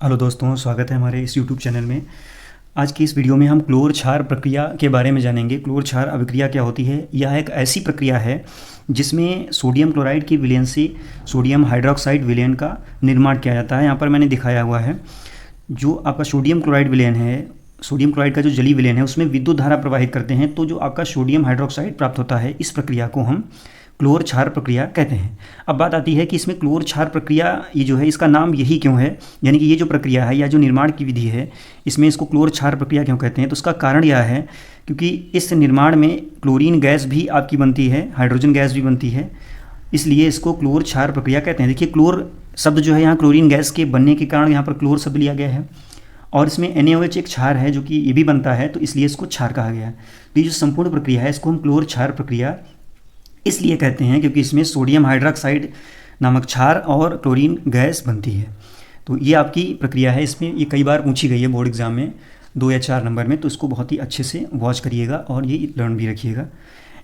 Hello दोस्तों, स्वागत है हमारे इस यूट्यूब चैनल में। आज की इस वीडियो में हम क्लोर क्षार प्रक्रिया के बारे में जानेंगे। क्लोर क्षार अभिक्रिया क्या होती है? यह एक ऐसी प्रक्रिया है जिसमें सोडियम क्लोराइड की विलयन से सोडियम हाइड्रोक्साइड विलयन का निर्माण किया जाता है। यहाँ पर मैंने दिखाया हुआ है जो आपका सोडियम क्लोराइड विलयन है, सोडियम क्लोराइड का जो जलीय विलयन है उसमें विद्युत धारा प्रवाहित करते हैं, तो जो आपका सोडियम हाइड्रोक्साइड प्राप्त होता है, इस प्रक्रिया को हम क्लोर क्षार प्रक्रिया कहते हैं। अब बात आती है कि इसमें क्लोर क्षार प्रक्रिया ये जो है इसका नाम यही क्यों है, यानी कि ये जो प्रक्रिया है या जो निर्माण की विधि है इसमें इसको क्लोर क्षार प्रक्रिया क्यों कहते हैं? तो उसका कारण यह है क्योंकि इस निर्माण में क्लोरीन गैस भी आपकी बनती है, हाइड्रोजन गैस भी बनती है, इसलिए इसको क्लोर क्षार प्रक्रिया कहते हैं। देखिए, क्लोर शब्द जो है यहाँ क्लोरीन गैस के बनने के कारण यहाँ पर क्लोर शब्द लिया गया है, और इसमें NaOH एक क्षार है जो कि ये भी बनता है, तो इसलिए इसको क्षार कहा गया है। तो ये जो संपूर्ण प्रक्रिया है इसको हम क्लोर क्षार प्रक्रिया इसलिए कहते हैं क्योंकि इसमें सोडियम हाइड्रोक्साइड नामक क्षार और क्लोरीन गैस बनती है। तो ये आपकी प्रक्रिया है। इसमें ये कई बार पूछी गई है बोर्ड एग्जाम में 2 या 4 नंबर में, तो इसको बहुत ही अच्छे से वॉच करिएगा और ये लर्न भी रखिएगा।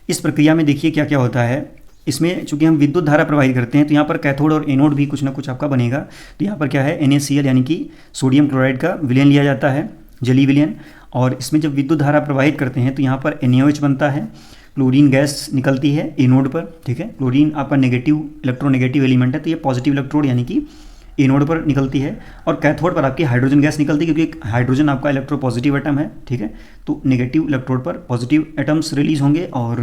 इस प्रक्रिया में देखिए क्या क्या होता है। इसमें चूंकि हम विद्युत धारा प्रवाहित करते हैं तो यहाँ पर कैथोड और एनोड भी कुछ ना कुछ आपका बनेगा। तो यहाँ पर क्या है, NaCl यानी कि सोडियम क्लोराइड का विलयन लिया जाता है, जलीय विलयन, और इसमें जब विद्युत धारा प्रवाहित करते हैं तो यहाँ पर NaOH बनता है, क्लोरीन गैस निकलती है एनोड पर। ठीक है, क्लोरीन आपका नेगेटिव इलेक्ट्रोनेगेटिव एलिमेंट है, तो ये पॉजिटिव इलेक्ट्रोड यानी कि एनोड पर निकलती है, और कैथोड पर आपकी हाइड्रोजन गैस निकलती है क्योंकि हाइड्रोजन आपका इलेक्ट्रोपॉजिटिव एटम है। ठीक है, तो नेगेटिव इलेक्ट्रोड पर पॉजिटिव एटम्स रिलीज होंगे और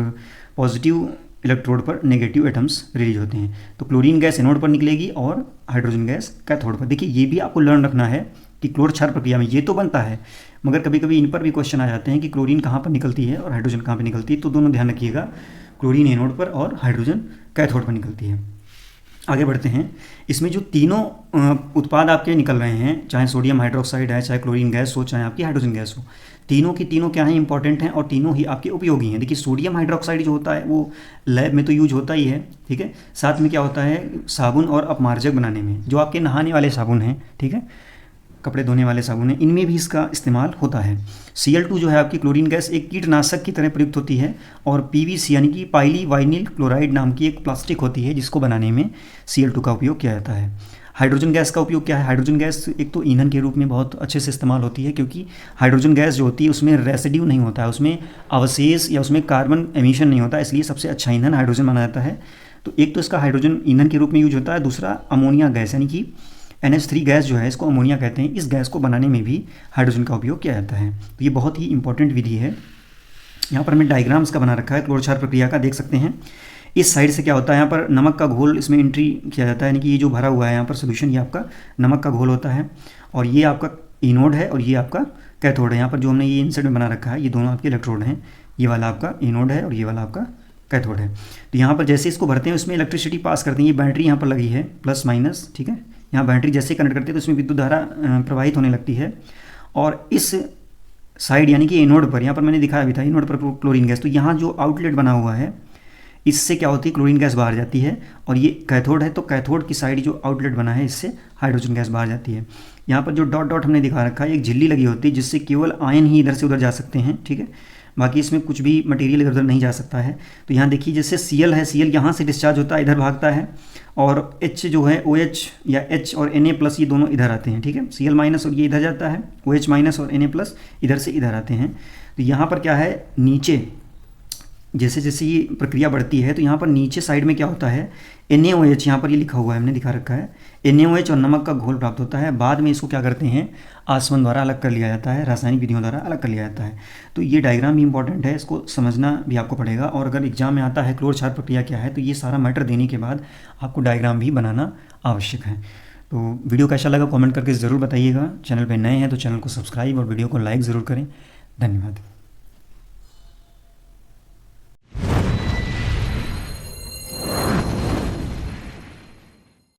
पॉजिटिव इलेक्ट्रोड पर नेगेटिव एटम्स रिलीज होते हैं। तो क्लोरीन गैस एनोड पर निकलेगी और हाइड्रोजन गैस कैथोड पर। देखिए, ये भी आपको लर्न रखना है कि क्लोर क्षार प्रक्रिया में ये तो बनता है, मगर कभी कभी इन पर भी क्वेश्चन आ जाते हैं कि क्लोरीन कहाँ पर निकलती है और हाइड्रोजन कहाँ पर निकलती है, तो दोनों ध्यान रखिएगा, क्लोरीन एनोड पर और हाइड्रोजन कैथोड पर निकलती है। आगे बढ़ते हैं। इसमें जो तीनों उत्पाद आपके निकल रहे हैं, चाहे सोडियम हाइड्रोक्साइड है, चाहे क्लोरीन गैस हो, चाहे आपकी हाइड्रोजन गैस हो, तीनों की तीनों क्या है, इंपॉर्टेंट हैं और तीनों ही आपके उपयोगी हैं। देखिए, सोडियम हाइड्रोक्साइड जो होता है वो लैब में तो यूज होता ही है, ठीक है, साथ में क्या होता है, साबुन और अपमार्जक बनाने में, जो आपके नहाने वाले साबुन हैं, ठीक है, कपड़े धोने वाले साबुन हैं, इनमें भी इसका इस्तेमाल होता है। Cl2 जो है आपकी क्लोरीन गैस एक कीटनाशक की तरह प्रयुक्त होती है, और PVC यानी कि पाइली वाइनिल क्लोराइड नाम की एक प्लास्टिक होती है जिसको बनाने में Cl2 का उपयोग किया जाता है। हाइड्रोजन गैस का उपयोग क्या है? हाइड्रोजन गैस एक तो ईंधन के रूप में बहुत अच्छे से इस्तेमाल होती है क्योंकि हाइड्रोजन गैस जो होती है उसमें रेसिड्यू नहीं होता है, उसमें अवशेष या उसमें कार्बन एमिशन नहीं होता, इसलिए सबसे अच्छा ईंधन हाइड्रोजन माना जाता है। तो एक तो इसका हाइड्रोजन ईंधन के रूप में यूज होता है, दूसरा अमोनिया गैस यानी कि NH3 गैस जो है इसको अमोनिया कहते हैं, इस गैस को बनाने में भी हाइड्रोजन का उपयोग किया जाता है। तो ये बहुत ही इंपॉर्टेंट विधि है। यहाँ पर मैं डायग्राम इसका बना रखा है क्लोर क्षार प्रक्रिया का, देख सकते हैं। इस साइड से क्या होता है, यहाँ पर नमक का घोल इसमें एंट्री किया जाता है, यानी कि ये जो भरा हुआ है यहाँ पर सोल्यूशन, ये आपका नमक का घोल होता है, और ये आपका एनोड है और ये आपका कैथोड है। यहाँ पर जो हमने ये इनसाइड में बना रखा है ये दोनों आपके इलेक्ट्रोड हैं, ये वाला आपका एनोड है और ये वाला आपका कैथोड है। तो यहाँ पर जैसे इसको भरते हैं उसमें इलेक्ट्रिसिटी पास करते हैं, ये बैटरी यहाँ पर लगी है प्लस माइनस, ठीक है, यहाँ बैटरी जैसे कनेक्ट करते हैं तो उसमें विद्युत धारा प्रवाहित होने लगती है, और इस साइड यानी कि एनोड पर, यहाँ पर मैंने दिखाया भी था एनोड पर क्लोरीन गैस, तो यहाँ जो आउटलेट बना हुआ है इससे क्या होती है, क्लोरीन गैस बाहर जाती है, और ये कैथोड है तो कैथोड की साइड जो आउटलेट बना है इससे हाइड्रोजन गैस बाहर जाती है। यहाँ पर जो डॉट डॉट हमने दिखा रखा है एक झिल्ली लगी होती है जिससे केवल आयन ही इधर से उधर जा सकते हैं, ठीक है, बाकी इसमें कुछ भी मटेरियल इधर उधर नहीं जा सकता है। तो यहाँ देखिए जैसे Cl है, Cl यहाँ से डिस्चार्ज होता है, इधर भागता है, और H जो है OH या H और Na+ ये दोनों इधर आते हैं, ठीक है, Cl- और ये इधर जाता है, OH- और Na+ इधर से इधर आते हैं। तो यहाँ पर क्या है, नीचे जैसे जैसे ये प्रक्रिया बढ़ती है तो यहाँ पर नीचे साइड में क्या होता है, NaOH, यहाँ पर ये लिखा हुआ है, हमने दिखा रखा है, NaOH और नमक का घोल प्राप्त होता है। बाद में इसको क्या करते हैं, आसवन द्वारा अलग कर लिया जाता है, रासायनिक विधियों द्वारा अलग कर लिया जाता है। तो ये डायग्राम भी इंपॉर्टेंट है, इसको समझना भी आपको पड़ेगा, और अगर एग्जाम में आता है क्लोर क्षार प्रक्रिया क्या है तो ये सारा मैटर देने के बाद आपको डायग्राम भी बनाना आवश्यक है। तो वीडियो कैसा लगा कमेंट करके ज़रूर बताइएगा। चैनल पर नए हैं तो चैनल को सब्सक्राइब और वीडियो को लाइक ज़रूर करें। धन्यवाद।